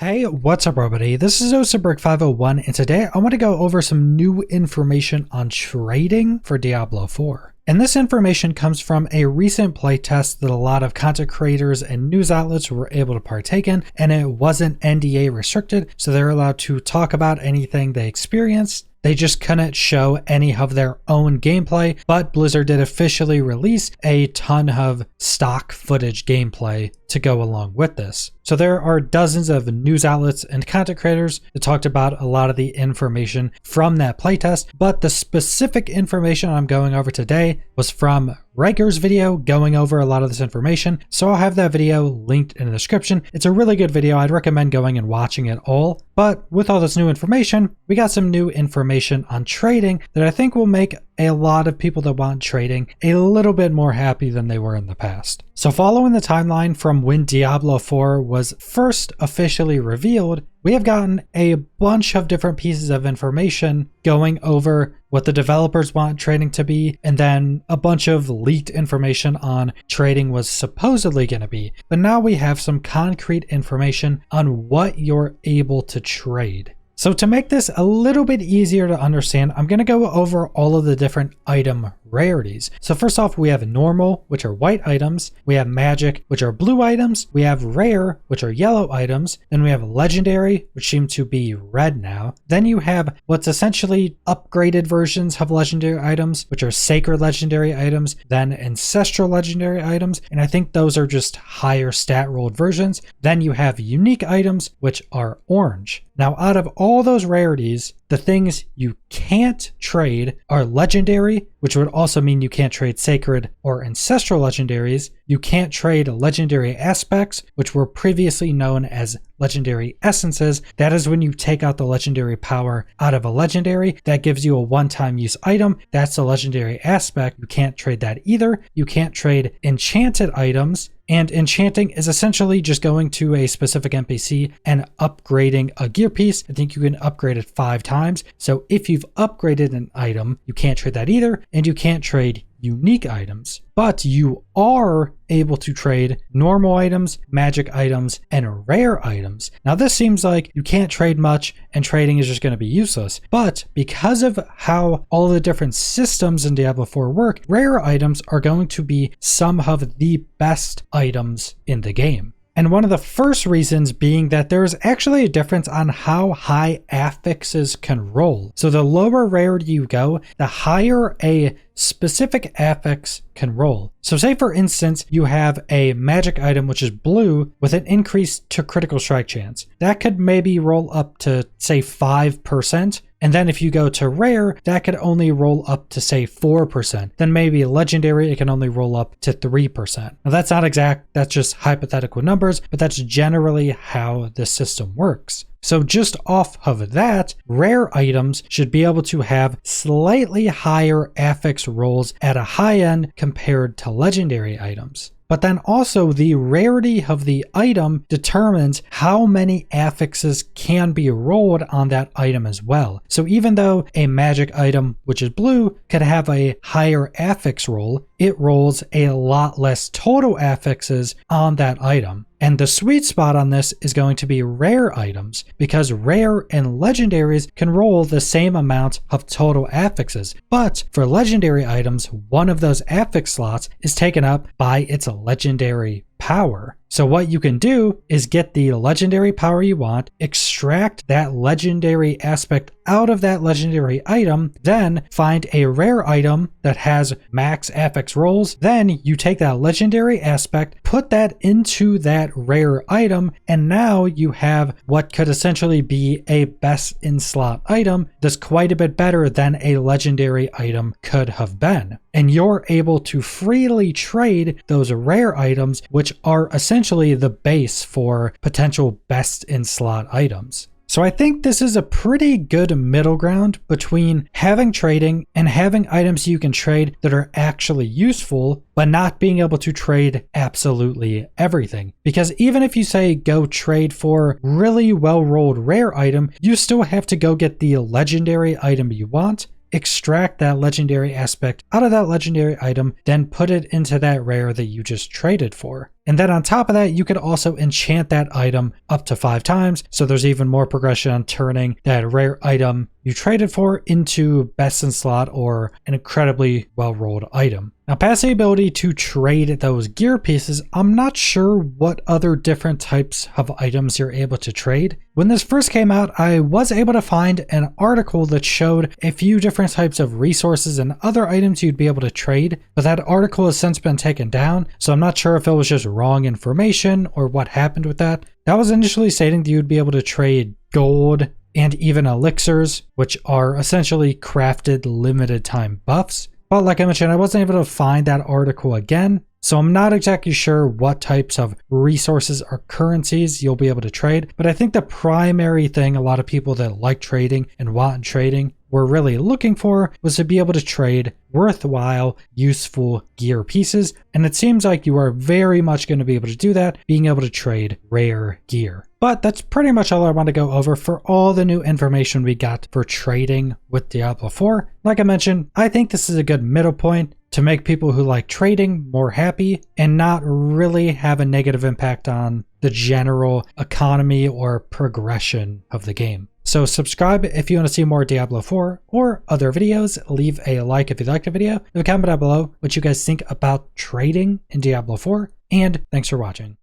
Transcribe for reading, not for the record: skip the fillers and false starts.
Hey, what's up everybody? This is Osabrick501 and today I want to go over some new information on trading for Diablo 4. And this information comes from a recent playtest that a lot of content creators and news outlets were able to partake in, and it wasn't NDA restricted, so they're allowed to talk about anything they experienced. They just couldn't show any of their own gameplay, but Blizzard did officially release a ton of stock footage gameplay to go along with this. So there are dozens of news outlets and content creators that talked about a lot of the information from that playtest, but the specific information I'm going over today was from Riker's video going over a lot of this information, so I'll have that video linked in the description. It's a really good video. I'd recommend going and watching it all. But with all this new information, we got some new information on trading that I think will make a lot of people that want trading a little bit more happy than they were in the past. So following the timeline from when Diablo 4 was first officially revealed, we have gotten a bunch of different pieces of information going over what the developers want trading to be, and then a bunch of leaked information on trading was supposedly going to be. But now we have some concrete information on what you're able to trade. So to make this a little bit easier to understand, I'm going to go over all of the different item rarities. So first off, we have normal, which are white items. We have magic, which are blue items. We have rare, which are yellow items. Then we have legendary, which seem to be red now. Then you have what's essentially upgraded versions of legendary items, which are sacred legendary items, then ancestral legendary items. And I think those are just higher stat rolled versions. Then you have unique items, which are orange. Now, out of all those rarities, the things you can't trade are legendary, which would also mean you can't trade sacred or ancestral legendaries. You can't trade legendary aspects, which were previously known as legendary essences. That is when you take out the legendary power out of a legendary. That gives you a one-time use item. That's a legendary aspect. You can't trade that either. You can't trade enchanted items. And enchanting is essentially just going to a specific NPC and upgrading a gear piece. I think you can upgrade it 5 times. So if you've upgraded an item, you can't trade that either. And you can't trade unique items, but you are able to trade normal items, magic items, and rare items. Now this seems like you can't trade much and trading is just going to be useless, but because of how all the different systems in Diablo 4 work, rare items are going to be some of the best items in the game. And one of the first reasons being that there is actually a difference on how high affixes can roll. So the lower rarity you go, the higher a specific affix can roll. So say for instance, you have a magic item which is blue with an increase to critical strike chance. That could maybe roll up to say 5%. And then if you go to rare, that could only roll up to say 4%. Then maybe legendary, it can only roll up to 3%. Now that's not exact, that's just hypothetical numbers, but that's generally how the system works. So just off of that, rare items should be able to have slightly higher affix rolls at a high end compared to legendary items. But then also the rarity of the item determines how many affixes can be rolled on that item as well. So even though a magic item, which is blue, could have a higher affix roll, it rolls a lot less total affixes on that item. And the sweet spot on this is going to be rare items, because rare and legendaries can roll the same amount of total affixes. But for legendary items, one of those affix slots is taken up by its legendary power. So what you can do is get the legendary power you want, extract that legendary aspect out of that legendary item, then find a rare item that has max affix rolls. Then you take that legendary aspect, put that into that rare item, and now you have what could essentially be a best in slot item that's quite a bit better than a legendary item could have been. And you're able to freely trade those rare items, which are essentially the base for potential best in slot items. So I think this is a pretty good middle ground between having trading and having items you can trade that are actually useful, but not being able to trade absolutely everything. Because even if you say go trade for really well-rolled rare item, you still have to go get the legendary item you want. extract that legendary aspect out of that legendary item, then put it into that rare that you just traded for. And then on top of that, you could also enchant that item up to 5 times. So there's even more progression on turning that rare item you traded for into best in slot or an incredibly well-rolled item. Now, past the ability to trade those gear pieces, I'm not sure what other different types of items you're able to trade. When this first came out, I was able to find an article that showed a few different types of resources and other items you'd be able to trade, but that article has since been taken down, so I'm not sure if it was just wrong information or what happened with that. That was initially stating that you'd be able to trade gold and even elixirs, which are essentially crafted limited time buffs. But like I mentioned, I wasn't able to find that article again, so I'm not exactly sure what types of resources or currencies you'll be able to trade. But I think the primary thing a lot of people that like trading and want trading were really looking for was to be able to trade worthwhile, useful gear pieces. And it seems like you are very much going to be able to do that, being able to trade rare gear. But that's pretty much all I want to go over for all the new information we got for trading with Diablo 4. Like I mentioned, I think this is a good middle point to make people who like trading more happy and not really have a negative impact on the general economy or progression of the game. So subscribe if you want to see more Diablo 4 or other videos. Leave a like if you liked the video. Leave a comment down below what you guys think about trading in Diablo 4. And thanks for watching.